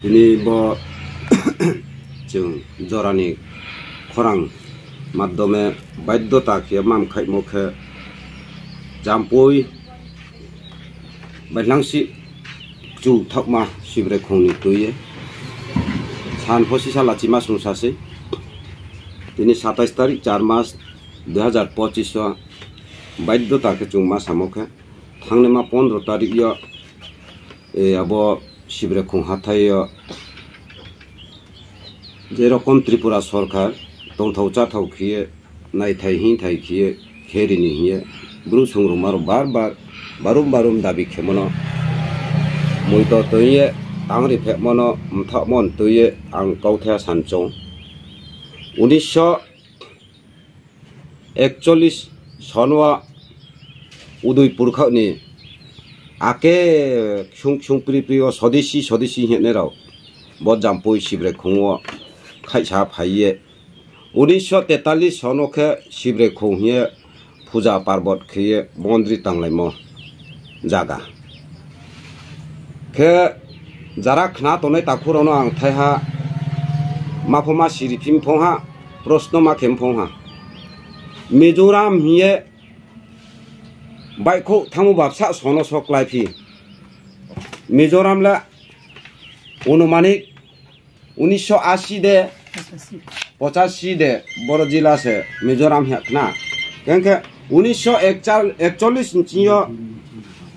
Ini bo jeng jorani khorang maddome baidhyota khe mam khaimo khe jampoi bailangsi chu thakma sibre khongni tuye san phosi sala chima sungsase তিনি 27 তারিখ 4 মাস 2025 বাধ্যতা কে চুংমা সামোকে থাংনেমা 15 তারিখ আবো শিবরে খুং হাথায় যেরকম ত্রিপুরা সরকার টংথাও চাথাও খিয়ে নাইথাই হিংথাই খিয়ে খেরিনি হিয়ে Bru সংরু মারো বারুম বারুম দাবি খেমনো মুইতো তইয়ে তাংরি ফেমনো মথামন তইয়ে আং কৌথা সানচং 1941 সনवा उदयपुर खानि आके खुं प्रिय स्वदेशी हेनेराव बजामपई सिब्रे खुंओ खाइसा फाइये 1943 सनखे सिब्रे खुंहिए पूजा पार्बत खिये मन्दिर तांलाइमो जागा के जारा खना तने ताखुरावनो आं थाइहा माफमा सिरिफिम फोंहा प्रश्न मा खेम फोंहा मिजोराम हिये बाइकखौ थामु बापसा सनो सकलाइफि मिजोरामला अनुमानिक 1980 दे 85 दे बर जिला से मिजोराम हेकना केंके 1941 चियो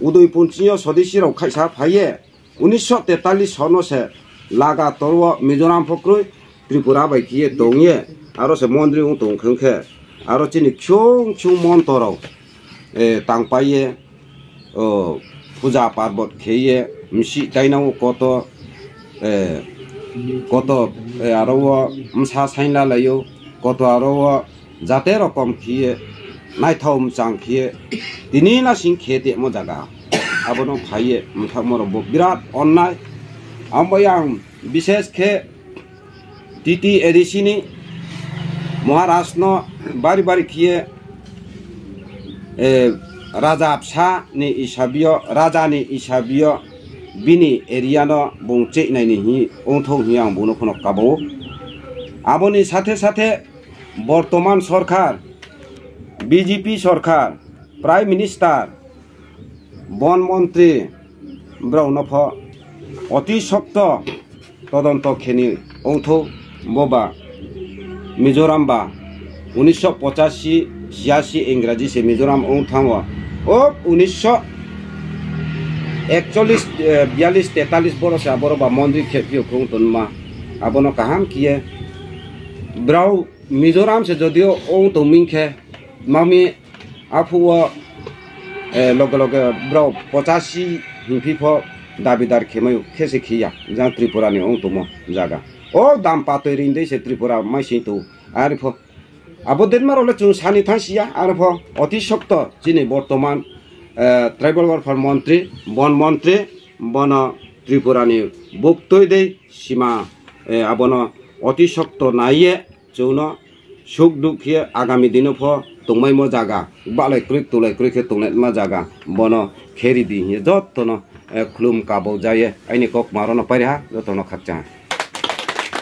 उदयपुर चियो स्वदेशी राव खाइसा फाइये 1943 सनो से लागा तोरवा मिजोराम फक्रुय त्रिपुरा बाइकिये दंये आरो से मन्दिर दंखंखे आरो चिनि क्षुं मन्तराव तांपाये पूजा पार्बत खेये मिसि दाइनाव कत आरो मसा साइनला लायो कत आरो जाते रकम खिये नाइथाव मचां खिये दिनि नासिं खेते मो जागा आबनो फाइये मथामरो बिराद अन्नाय आं विशेष खे टीटी एडिसिनी महाराष्ट्र बारी खिये राजा फिसा नि इसाबियो राजानि इसाबियो बिनि एरियानो बुंचे नायनि हि ओंथौ हि आं बुनो खनो काबो आबोनि साथे वर्तमान सरकार बीजेपी सरकार प्राइम मिनिस्टर वन मंत्री ब्राउनफ अति शक्त तदंत खेनि ओंथौ बोबा मिजोराम बा 1985 इंग्राजी से मिजोराम ओंथावा ओ 1941 42 43 बरस बरबा मंदिर खेपियो खुंतनमा आबनो काहाम किए ब्राउ मिजोराम से जदियो ओ तो मिंखे मामी आफुवा लगे ब्राउ 85 हिंफिफो दाबिदार खेमयो खेसे खिया जा त्रिपुरानि ओंतमो जागा ओ दाम पातै रिंदै से त्रिपुरा माइसि तो आरफो आबो देनमारले चुं सानि थांसिया आरफो अति शक्त जिनि वर्तमान ट्राइबल वेलफेयर मंत्री वन त्रिपुरानि बुक्तै दे सीमा आबनो अति शक्त नाइये चौनो सुख दुखिए आगामी दिन फो तंमाइमो जागा बालाय क्रिक खे तंनायमा जागा बनो खेरि दी जतनो खुलुम काबो जाये आइनि कक मारनो पाइहा जतनो खाकचा